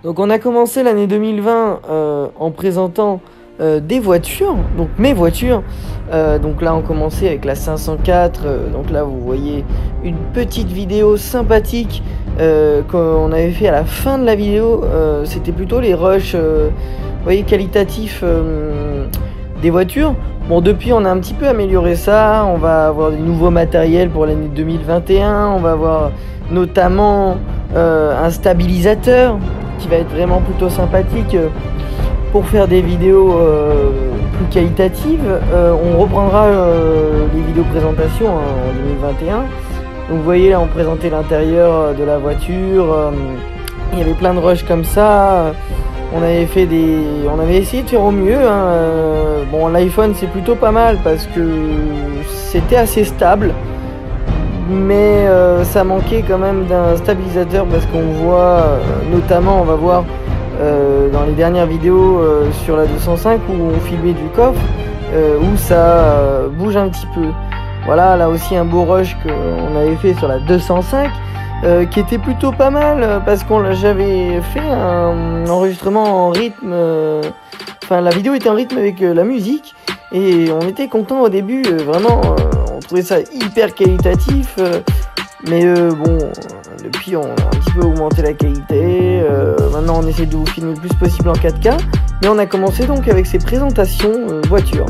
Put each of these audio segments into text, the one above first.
Donc on a commencé l'année 2020 en présentant des voitures, donc mes voitures. Donc là on commençait avec la 504, donc là vous voyez une petite vidéo sympathique qu'on avait fait à la fin de la vidéo. C'était plutôt les rushs, vous voyez, qualitatifs des voitures. Bon, depuis on a un petit peu amélioré ça, on va avoir du nouveau matériel pour l'année 2021, on va avoir notamment un stabilisateur qui va être vraiment plutôt sympathique pour faire des vidéos plus qualitatives. On reprendra les vidéos présentation en 2021. Donc vous voyez là on présentait l'intérieur de la voiture, il y avait plein de rushs comme ça. On avait essayé de faire au mieux, hein. Bon, l'iPhone c'est plutôt pas mal parce que c'était assez stable, mais ça manquait quand même d'un stabilisateur parce qu'on voit, notamment on va voir dans les dernières vidéos sur la 205 où on filmait du coffre, où ça bouge un petit peu. Voilà, là aussi un beau rush qu'on avait fait sur la 205. Qui était plutôt pas mal parce que j'avais fait un enregistrement en rythme, enfin la vidéo était en rythme avec la musique et on était content au début, vraiment on trouvait ça hyper qualitatif, mais bon, depuis on a un petit peu augmenté la qualité, maintenant on essaie de vous filmer le plus possible en 4K, mais on a commencé donc avec ces présentations voitures.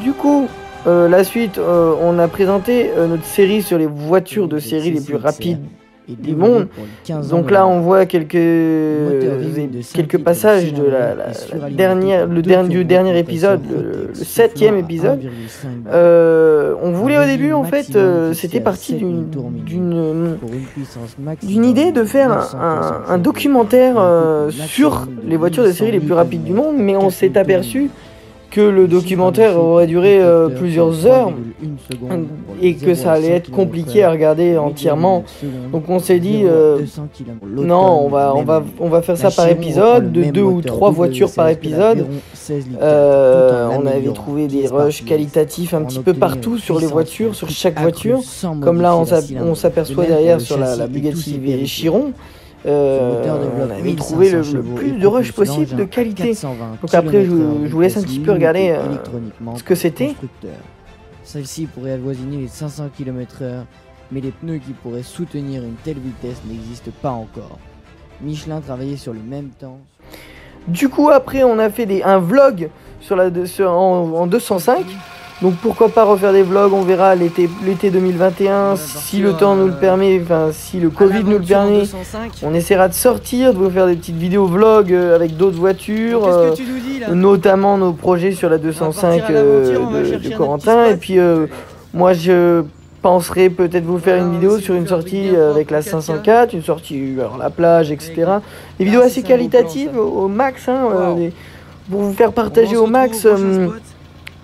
Du coup la suite, on a présenté notre série sur les voitures de série les plus rapides du monde. Donc là, on voit quelques passages de du dernier épisode, le 7e épisode. On voulait au début, en fait, c'était parti d'une idée de faire un documentaire sur les voitures de série les plus rapides du monde, mais on s'est aperçu que le documentaire aurait duré plusieurs heures et que ça allait être compliqué à regarder entièrement. Donc on s'est dit non, on va faire ça par épisode, de 2 ou 3 voitures par épisode. On avait trouvé des rushs qualitatifs un petit peu partout sur les voitures, sur chaque voiture, comme là on s'aperçoit derrière sur la Bugatti Chiron. On avait trouvé le plus de rush possible de qualité. Donc après je vous laisse un petit peu regarder ce que c'était. Celle-ci pourrait avoisiner les 500 km/h, mais les pneus qui pourraient soutenir une telle vitesse n'existent pas encore. Michelin travaillait sur le même temps. Du coup après on a fait un vlog en 205. Donc pourquoi pas refaire des vlogs, on verra l'été 2021, si le temps nous le permet, enfin si le Covid nous le permet, on essaiera de sortir, de vous faire des petites vidéos vlogs avec d'autres voitures, notamment nos projets sur la 205 de Corentin, et puis moi je penserai peut-être vous faire une vidéo sur une sortie avec la 504, une sortie à la plage, etc. Des vidéos assez qualitatives au max, hein, pour vous faire partager au max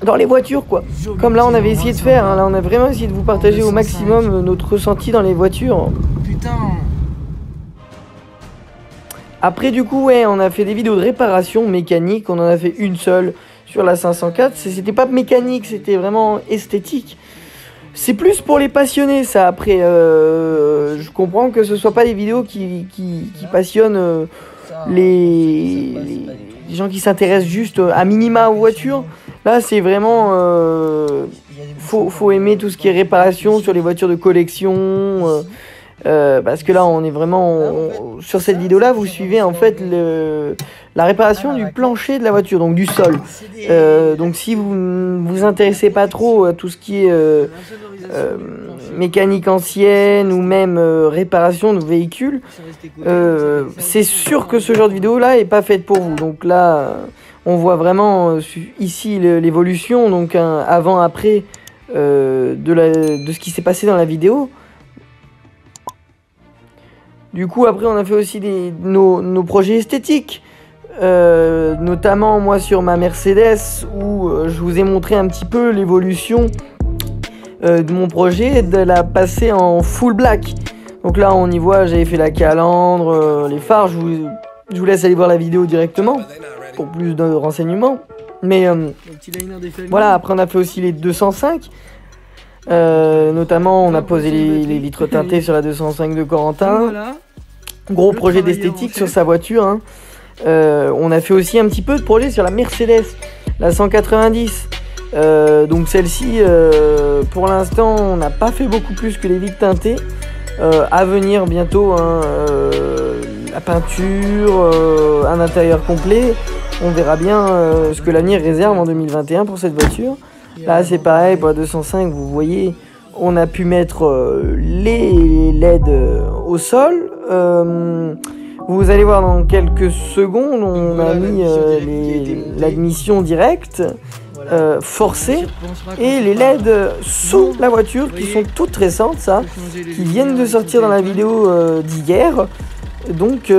dans les voitures, quoi. Comme là on avait essayé de faire, hein. Là on a vraiment essayé de vous partager au maximum notre ressenti dans les voitures. Putain. Après du coup ouais, on a fait des vidéos de réparation mécanique, on en a fait une seule sur la 504, c'était pas mécanique, c'était vraiment esthétique. C'est plus pour les passionnés ça, après je comprends que ce soit pas des vidéos qui passionnent les gens qui s'intéressent juste à minima aux voitures. Là c'est vraiment faut aimer tout ce qui est réparation sur les voitures de collection, parce que là on est vraiment sur cette vidéo là vous suivez en fait la réparation du plancher de la voiture, donc du sol. Donc si vous ne vous intéressez pas trop à tout ce qui est mécanique ancienne ou même réparation de véhicules, c'est sûr que ce genre de vidéo là est pas faite pour vous. Donc là on voit vraiment ici l'évolution, donc avant-après de ce qui s'est passé dans la vidéo. Du coup après on a fait aussi nos projets esthétiques, notamment moi sur ma Mercedes où je vous ai montré un petit peu l'évolution de mon projet, de la passer en full black. Donc là on y voit, j'avais fait la calandre, les phares, je vous laisse aller voir la vidéo directement pour plus de renseignements. Mais voilà, après on a fait aussi les 205. Notamment on a posé les vitres teintées sur la 205 de Corentin. Gros projet d'esthétique sur sa voiture. Hein. On a fait aussi un petit peu de projet sur la Mercedes, la 190. Donc celle-ci, pour l'instant, on n'a pas fait beaucoup plus que les vitres teintées. À venir bientôt, hein, la peinture, un intérieur complet. On verra bien ce que l'avenir réserve en 2021 pour cette voiture. Là, c'est pareil pour la 205, vous voyez, on a pu mettre les LED au sol. Vous allez voir dans quelques secondes, on a mis l'admission directe, forcée, et les LED sous la voiture qui sont toutes récentes, ça, qui viennent de sortir dans la vidéo d'hier. Donc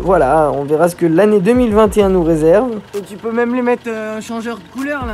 voilà, on verra ce que l'année 2021 nous réserve. Et tu peux même les mettre un changeur de couleur là.